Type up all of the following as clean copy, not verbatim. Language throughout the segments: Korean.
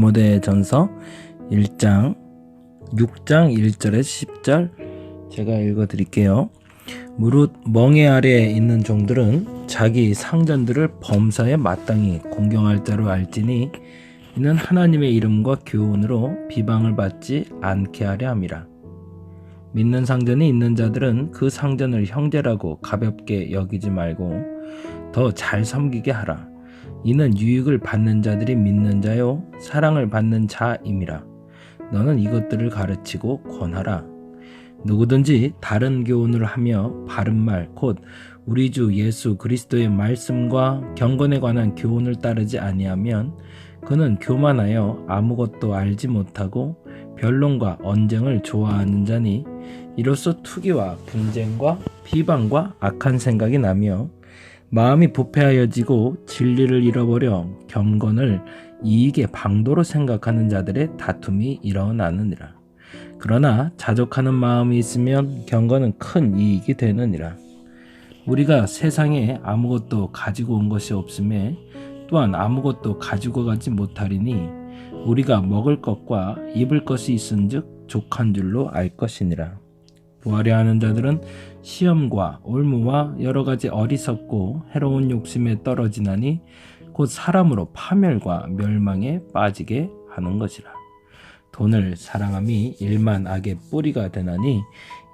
디모데전서 1장 6장 1절에서 10절 제가 읽어드릴게요. 무릇 멍에 아래에 있는 종들은 자기 상전들을 범사에 마땅히 공경할 자로 알지니 이는 하나님의 이름과 교훈으로 비방을 받지 않게 하려 함이라. 믿는 상전이 있는 자들은 그 상전을 형제라고 가볍게 여기지 말고 더 잘 섬기게 하라. 이는 유익을 받는 자들이 믿는 자요 사랑을 받는 자임이라. 너는 이것들을 가르치고 권하라. 누구든지 다른 교훈을 하며 바른 말 곧 우리 주 예수 그리스도의 말씀과 경건에 관한 교훈을 따르지 아니하면 그는 교만하여 아무것도 알지 못하고 변론과 언쟁을 좋아하는 자니 이로써 투기와 분쟁과 비방과 악한 생각이 나며 마음이 부패하여지고 진리를 잃어버려 경건을 이익의 방도로 생각하는 자들의 다툼이 일어나느니라. 그러나 자족하는 마음이 있으면 경건은 큰 이익이 되느니라. 우리가 세상에 아무것도 가지고 온 것이 없음에 또한 아무것도 가지고 가지 못하리니 우리가 먹을 것과 입을 것이 있은즉 족한 줄로 알 것이니라. 부하려 하는 자들은 시험과 올무와 여러 가지 어리석고 해로운 욕심에 떨어지나니 곧 사람으로 파멸과 멸망에 빠지게 하는 것이라. 돈을 사랑함이 일만 악의 뿌리가 되나니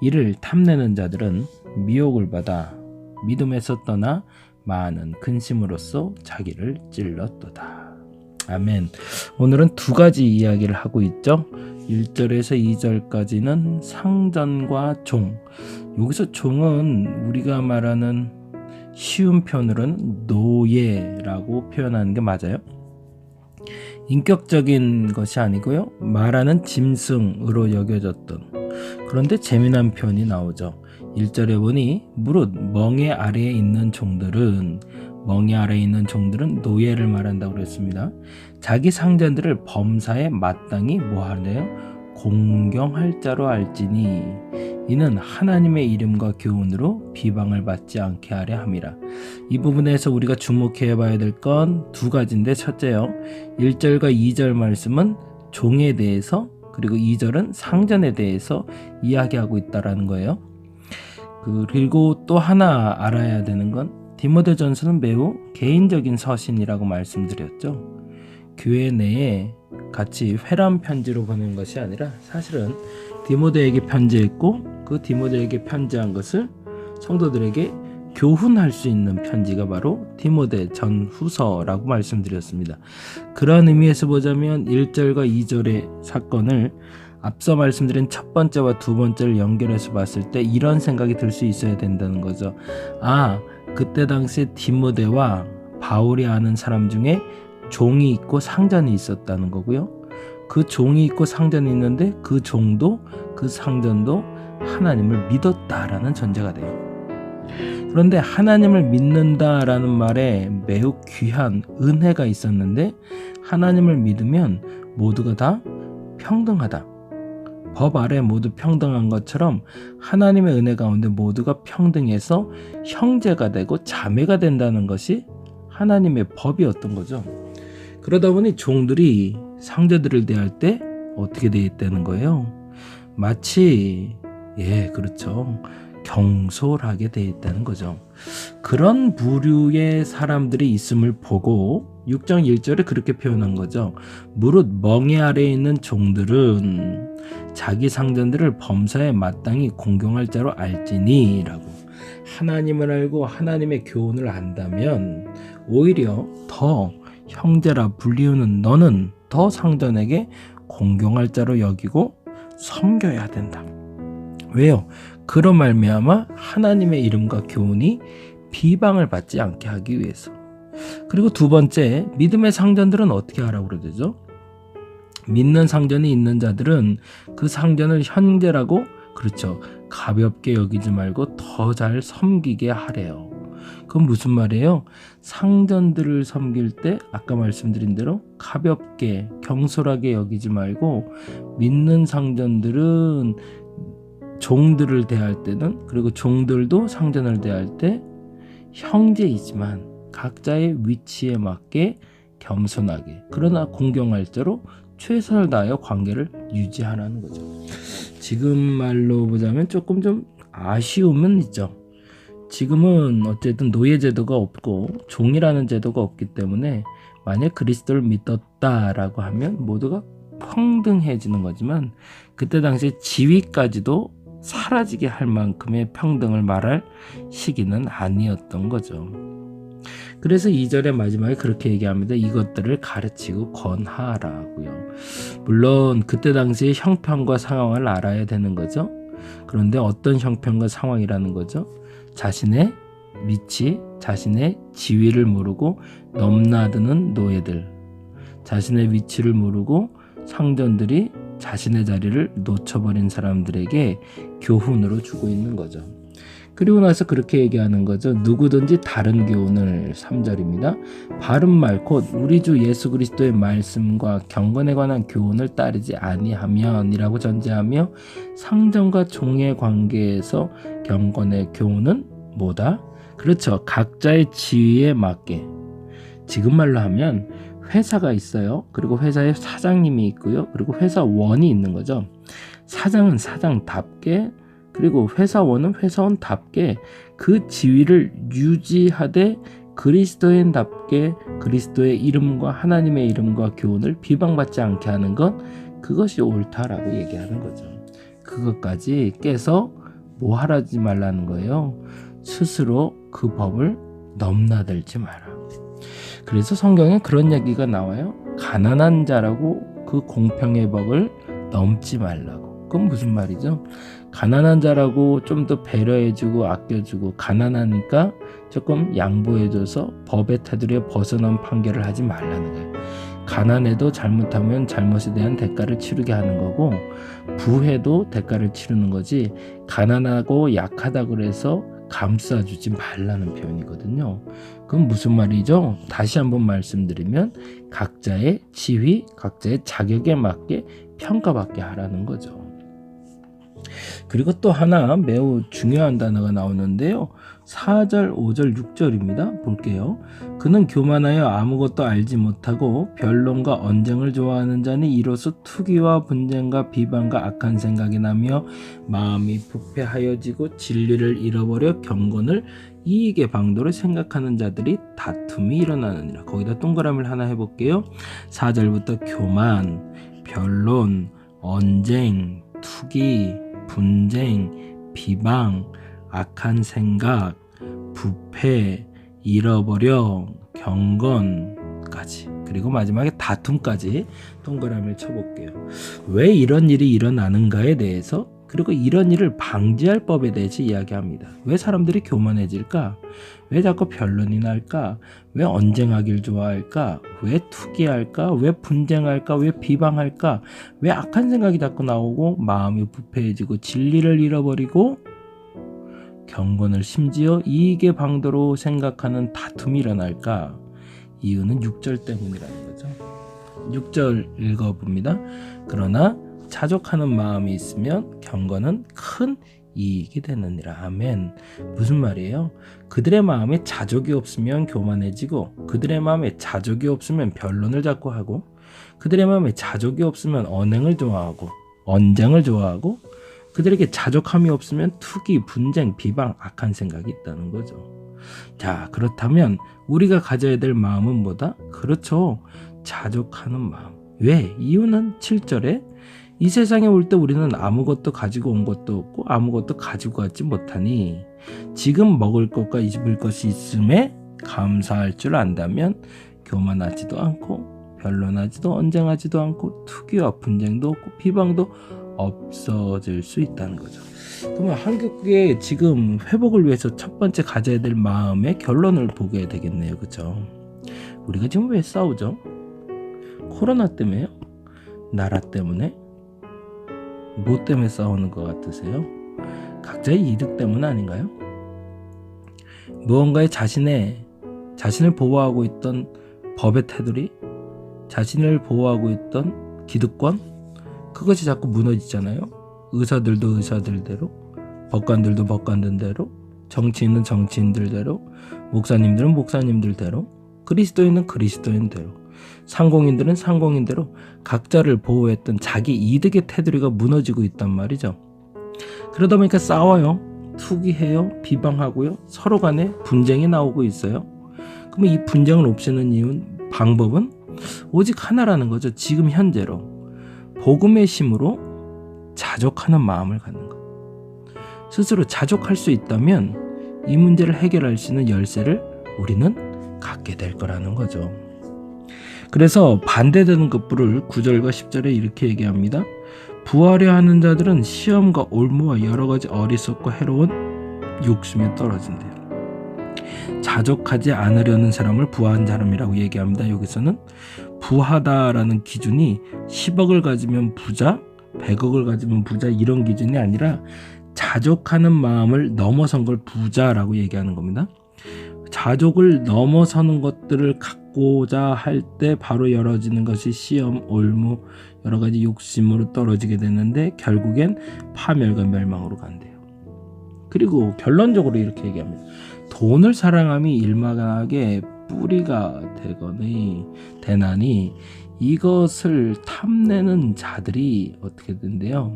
이를 탐내는 자들은 미혹을 받아 믿음에서 떠나 많은 근심으로써 자기를 찔렀도다. 아멘. 오늘은 두 가지 이야기를 하고 있죠. 1절에서 2절까지는 상전과 종. 여기서 종은 우리가 말하는 쉬운 표현으로는 노예라고 표현하는 게 맞아요. 인격적인 것이 아니고요. 말하는 짐승으로 여겨졌던. 그런데 재미난 표현이 나오죠. 1절에 보니 무릇 멍에 아래에 있는 종들은 노예를 말한다고 그랬습니다. 자기 상전들을 범사에 마땅히 뭐하래요? 공경할 자로 알지니 이는 하나님의 이름과 교훈으로 비방을 받지 않게 하려 함이라. 이 부분에서 우리가 주목해 봐야 될 건 두 가지인데, 첫째요, 1절과 2절 말씀은 종에 대해서, 그리고 2절은 상전에 대해서 이야기하고 있다라는 거예요. 그리고 또 하나 알아야 되는 건 디모데전서는 매우 개인적인 서신이라고 말씀드렸죠. 교회 내에 같이 회람 편지로 보낸 것이 아니라 사실은 디모데에게 편지했고 그 디모데에게 편지한 것을 성도들에게 교훈할 수 있는 편지가 바로 디모데 전후서라고 말씀드렸습니다. 그런 의미에서 보자면 1절과 2절의 사건을 앞서 말씀드린 첫 번째와 두 번째를 연결해서 봤을 때 이런 생각이 들 수 있어야 된다는 거죠. 그때 당시에 디모데와 바울이 아는 사람 중에 종이 있고 상전이 있었다는 거고요. 그 종이 있고 상전이 있는데 그 종도 그 상전도 하나님을 믿었다라는 전제가 돼요. 그런데 하나님을 믿는다라는 말에 매우 귀한 은혜가 있었는데 하나님을 믿으면 모두가 다 평등하다. 법 아래 모두 평등한 것처럼 하나님의 은혜 가운데 모두가 평등해서 형제가 되고 자매가 된다는 것이 하나님의 법이었던 거죠. 그러다 보니 종들이 상제들을 대할 때 어떻게 되어 있다는 거예요? 마치 그렇죠. 경솔하게 되어 있다는 거죠. 그런 부류의 사람들이 있음을 보고 6장 1절에 그렇게 표현한 거죠. 무릇 멍에 아래에 있는 종들은 자기 상전들을 범사에 마땅히 공경할 자로 알지니 라고. 하나님을 알고 하나님의 교훈을 안다면 오히려 더 형제라 불리우는 너는 더 상전에게 공경할 자로 여기고 섬겨야 된다. 왜요? 그로 말미암아 하나님의 이름과 교훈이 비방을 받지 않게 하기 위해서. 그리고 두 번째, 믿음의 상전들은 어떻게 하라고 그러죠? 믿는 상전이 있는 자들은 그 상전을 형제라고, 그렇죠, 가볍게 여기지 말고 더 잘 섬기게 하래요. 그건 무슨 말이에요? 상전들을 섬길 때 아까 말씀드린 대로 가볍게 경솔하게 여기지 말고 믿는 상전들은 종들을 대할 때는, 그리고 종들도 상전을 대할 때 형제이지만 각자의 위치에 맞게 겸손하게 그러나 공경할 대로 최선을 다하여 관계를 유지하라는 거죠. 지금 말로 보자면 조금 좀 아쉬움은 있죠. 지금은 어쨌든 노예 제도가 없고 종이라는 제도가 없기 때문에 만약 그리스도를 믿었다라고 하면 모두가 평등해지는 거지만 그때 당시에 지위까지도 사라지게 할 만큼의 평등을 말할 시기는 아니었던 거죠. 그래서 2절의 마지막에 그렇게 얘기합니다. 이것들을 가르치고 권하라고요. 물론 그때 당시의 형편과 상황을 알아야 되는 거죠. 그런데 어떤 형편과 상황이라는 거죠? 자신의 위치, 자신의 지위를 모르고 넘나드는 노예들, 자신의 위치를 모르고 상전들이 자신의 자리를 놓쳐버린 사람들에게 교훈으로 주고 있는 거죠. 그리고 나서 그렇게 얘기하는 거죠. 누구든지 다른 교훈을 3절입니다. 바른 말 곧 우리 주 예수 그리스도의 말씀과 경건에 관한 교훈을 따르지 아니하면 이라고 전제하며 상전과 종의 관계에서 경건의 교훈은 뭐다? 그렇죠. 각자의 지위에 맞게. 지금 말로 하면 회사가 있어요. 그리고 회사에 사장님이 있고요. 그리고 회사원이 있는 거죠. 사장은 사장답게 그리고 회사원은 회사원답게 그 지위를 유지하되 그리스도인답게 그리스도의 이름과 하나님의 이름과 교훈을 비방받지 않게 하는 것, 그것이 옳다라고 얘기하는 거죠. 그것까지 깨서 뭐 하지 말라는 거예요. 스스로 그 법을 넘나들지 마라. 그래서 성경에 그런 얘기가 나와요. 가난한 자라고 그 공평의 법을 넘지 말라고. 그건 무슨 말이죠? 가난한 자라고 좀 더 배려해주고 아껴주고 가난하니까 조금 양보해줘서 법의 테두리에 벗어난 판결을 하지 말라는 거예요. 가난해도 잘못하면 잘못에 대한 대가를 치르게 하는 거고 부해도 대가를 치르는 거지 가난하고 약하다고 그래서 감싸주지 말라는 표현이거든요. 그건 무슨 말이죠? 다시 한번 말씀드리면 각자의 지위, 각자의 자격에 맞게 평가받게 하라는 거죠. 그리고 또 하나 매우 중요한 단어가 나오는데요. 4절, 5절, 6절입니다. 볼게요. 그는 교만하여 아무것도 알지 못하고 변론과 언쟁을 좋아하는 자니 이로써 투기와 분쟁과 비방과 악한 생각이 나며 마음이 부패하여지고 진리를 잃어버려 경건을 이익의 방도로 생각하는 자들이 다툼이 일어나느니라. 거기다 동그라미를 하나 해볼게요. 4절부터 교만, 변론, 언쟁, 투기, 분쟁, 비방, 악한 생각, 부패, 잃어버려, 경건까지 그리고 마지막에 다툼까지 동그라미를 쳐볼게요. 왜 이런 일이 일어나는가에 대해서 그리고 이런 일을 방지할 법에 대해서 이야기합니다. 왜 사람들이 교만해질까? 왜 자꾸 변론이 날까? 왜 언쟁하길 좋아할까? 왜 투기할까? 왜 분쟁할까? 왜 비방할까? 왜 악한 생각이 자꾸 나오고 마음이 부패해지고 진리를 잃어버리고 경건을 심지어 이익의 방도로 생각하는 다툼이 일어날까? 이유는 6절 때문이라는 거죠. 6절 읽어봅니다. 그러나 자족하는 마음이 있으면 경건은 큰 이익이 되느니라. 아멘. 무슨 말이에요? 그들의 마음에 자족이 없으면 교만해지고 그들의 마음에 자족이 없으면 변론을 자꾸 하고 그들의 마음에 자족이 없으면 언행을 좋아하고 언쟁을 좋아하고 그들에게 자족함이 없으면 투기, 분쟁, 비방, 악한 생각이 있다는 거죠. 자, 그렇다면 우리가 가져야 될 마음은 뭐다? 그렇죠. 자족하는 마음. 왜? 이유는 7절에 이 세상에 올 때 우리는 아무것도 가지고 온 것도 없고 아무것도 가지고 왔지 못하니 지금 먹을 것과 입을 것이 있음에 감사할 줄 안다면 교만하지도 않고 변론하지도 언쟁하지도 않고 투기와 분쟁도 없고 비방도 없어질 수 있다는 거죠. 그러면 한국의 지금 회복을 위해서 첫 번째 가져야 될 마음의 결론을 보게 되겠네요. 그렇죠? 우리가 지금 왜 싸우죠? 코로나 때문에요? 나라 때문에? 뭐 때문에 싸우는 것 같으세요? 각자의 이득 때문 아닌가요? 무언가에 자신을 보호하고 있던 법의 테두리, 자신을 보호하고 있던 기득권, 그것이 자꾸 무너지잖아요. 의사들도 의사들대로, 법관들도 법관들대로, 정치인은 정치인들대로, 목사님들은 목사님들대로, 그리스도인은 그리스도인대로. 상공인들은 상공인대로 각자를 보호했던 자기 이득의 테두리가 무너지고 있단 말이죠. 그러다 보니까 싸워요. 투기해요. 비방하고요. 서로 간에 분쟁이 나오고 있어요. 그러면 이 분쟁을 없애는 방법은 오직 하나라는 거죠. 지금 현재로 복음의 심으로 자족하는 마음을 갖는 것. 스스로 자족할 수 있다면 이 문제를 해결할 수 있는 열쇠를 우리는 갖게 될 거라는 거죠. 그래서 반대되는 것들을 9절과 10절에 이렇게 얘기합니다. 부하려 하는 자들은 시험과 올무와 여러 가지 어리석고 해로운 욕심에 떨어진대요. 자족하지 않으려는 사람을 부한 사람이라고 얘기합니다. 여기서는 부하다라는 기준이 10억을 가지면 부자, 100억을 가지면 부자 이런 기준이 아니라 자족하는 마음을 넘어선 걸 부자라고 얘기하는 겁니다. 자족을 넘어서는 것들을 갖고자 할 때 바로 열어지는 것이 시험, 올무, 여러 가지 욕심으로 떨어지게 되는데 결국엔 파멸과 멸망으로 간대요. 그리고 결론적으로 이렇게 얘기합니다. 돈을 사랑함이 일만하게 뿌리가 되나니 이것을 탐내는 자들이 어떻게 된대요?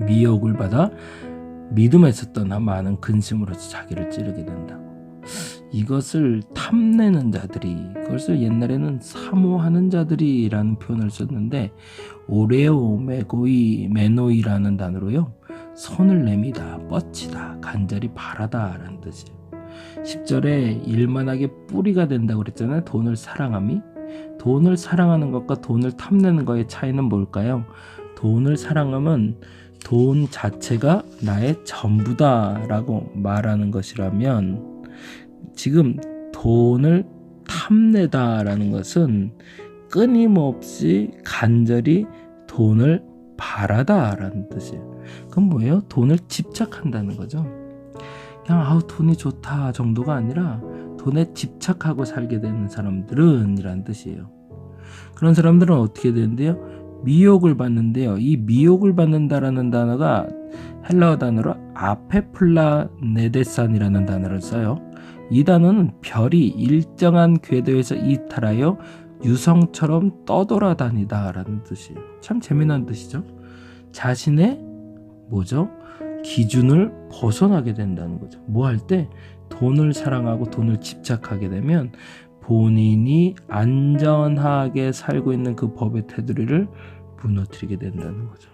미혹을 받아 믿음에서 떠나 많은 근심으로서 자기를 찌르게 된다고. 이것을 탐내는 자들이, 그것을 옛날에는 사모하는 자들이라는 표현을 썼는데 오레오 메노이라는 단어로요, 손을 내미다, 뻗치다, 간절히 바라다 라는 뜻이에요. 10절에 일만하게 뿌리가 된다고 그랬잖아요. 돈을 사랑함이. 돈을 사랑하는 것과 돈을 탐내는 것의 차이는 뭘까요? 돈을 사랑하면 돈 자체가 나의 전부다 라고 말하는 것이라면, 지금 돈을 탐내다라는 것은 끊임없이 간절히 돈을 바라다라는 뜻이에요. 그럼 뭐예요? 돈을 집착한다는 거죠. 그냥 돈이 좋다 정도가 아니라 돈에 집착하고 살게 되는 사람들은 이란 뜻이에요. 그런 사람들은 어떻게 되는데요? 미혹을 받는데요. 이 미혹을 받는다라는 단어가 헬라어 단어로 아페플라네데산이라는 단어를 써요. 이 단어는 별이 일정한 궤도에서 이탈하여 유성처럼 떠돌아다니다 라는 뜻이에요. 참 재미난 뜻이죠. 자신의 기준을 벗어나게 된다는 거죠. 뭐 할 때? 돈을 사랑하고 돈을 집착하게 되면 본인이 안전하게 살고 있는 그 법의 테두리를 무너뜨리게 된다는 거죠.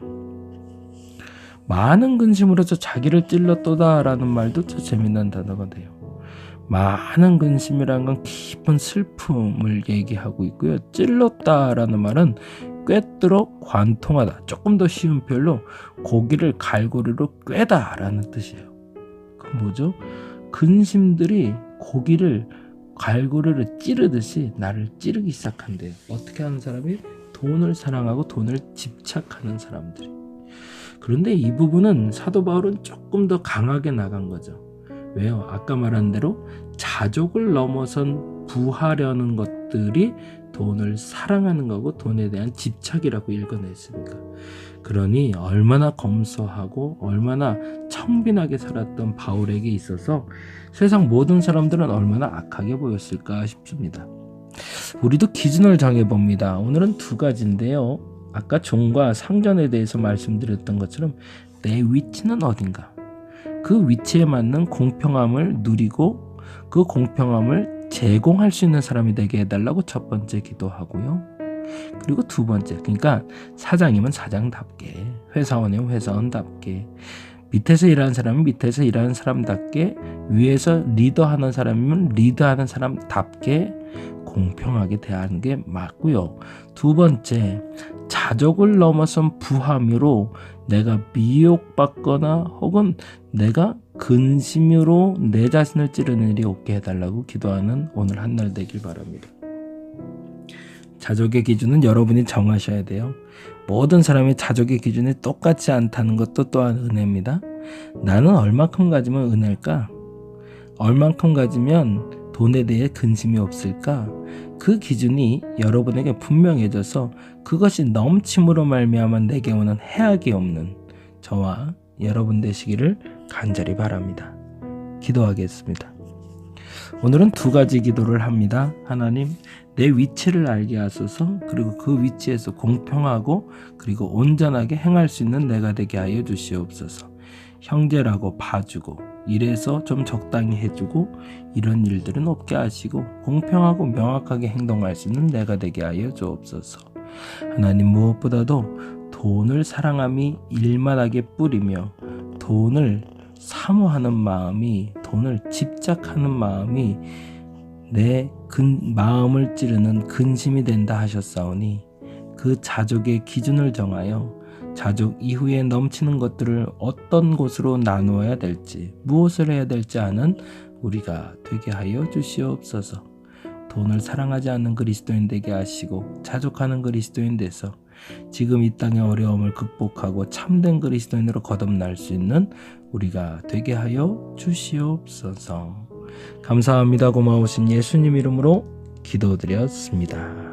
많은 근심으로서 자기를 찔렀도다라는 말도 참 재미난 단어가 돼요. 많은 근심이라는 건 깊은 슬픔을 얘기하고 있고요. 찔렀다라는 말은 꿰뚫어 관통하다. 조금 더 쉬운 표현로 고기를 갈고리로 꿰다라는 뜻이에요. 그럼 뭐죠? 근심들이 고기를 갈고리를 찌르듯이 나를 찌르기 시작한대요. 어떻게 하는 사람이? 돈을 사랑하고 돈을 집착하는 사람들이. 그런데 이 부분은 사도 바울은 조금 더 강하게 나간 거죠. 왜요? 아까 말한 대로 자족을 넘어선 부하려는 것들이 돈을 사랑하는 거고 돈에 대한 집착이라고 읽어냈으니까. 그러니 얼마나 검소하고 얼마나 청빈하게 살았던 바울에게 있어서 세상 모든 사람들은 얼마나 악하게 보였을까 싶습니다. 우리도 기준을 정해봅니다. 오늘은 두 가지인데요. 아까 종과 상전에 대해서 말씀드렸던 것처럼 내 위치는 어딘가, 그 위치에 맞는 공평함을 누리고 그 공평함을 제공할 수 있는 사람이 되게 해달라고 첫 번째 기도하고요. 그리고 두 번째, 그러니까 사장이면 사장답게, 회사원이면 회사원답게, 밑에서 일하는 사람은 밑에서 일하는 사람답게, 위에서 리더하는 사람이면 리더하는 사람답게 공평하게 대하는 게 맞고요. 두 번째, 자족을 넘어선 부함으로 내가 미혹받거나 혹은 내가 근심으로 내 자신을 찌르는 일이 없게 해달라고 기도하는 오늘 한날 되길 바랍니다. 자족의 기준은 여러분이 정하셔야 돼요. 모든 사람의 자족의 기준이 똑같지 않다는 것도 또한 은혜입니다. 나는 얼만큼 가지면 은혜일까? 얼만큼 가지면 돈에 대해 근심이 없을까? 그 기준이 여러분에게 분명해져서 그것이 넘침으로 말미암아 내게 오는 해악이 없는 저와 여러분 되시기를 간절히 바랍니다. 기도하겠습니다. 오늘은 두 가지 기도를 합니다. 하나님, 내 위치를 알게 하소서. 그리고 그 위치에서 공평하고 그리고 온전하게 행할 수 있는 내가 되게 하여 주시옵소서. 형제라고 봐주고 이래서 좀 적당히 해주고 이런 일들은 없게 하시고 공평하고 명확하게 행동할 수 있는 내가 되게 하여 주옵소서. 하나님, 무엇보다도 돈을 사랑함이 일만하게 뿌리며 돈을 사모하는 마음이, 돈을 집착하는 마음이 내 마음을 찌르는 근심이 된다 하셨사오니 그 자족의 기준을 정하여 자족 이후에 넘치는 것들을 어떤 곳으로 나누어야 될지, 무엇을 해야 될지 아는 우리가 되게 하여 주시옵소서. 돈을 사랑하지 않는 그리스도인 되게 하시고 자족하는 그리스도인 돼서 지금 이 땅의 어려움을 극복하고 참된 그리스도인으로 거듭날 수 있는 우리가 되게 하여 주시옵소서. 감사합니다. 고마우신 예수님 이름으로 기도드렸습니다.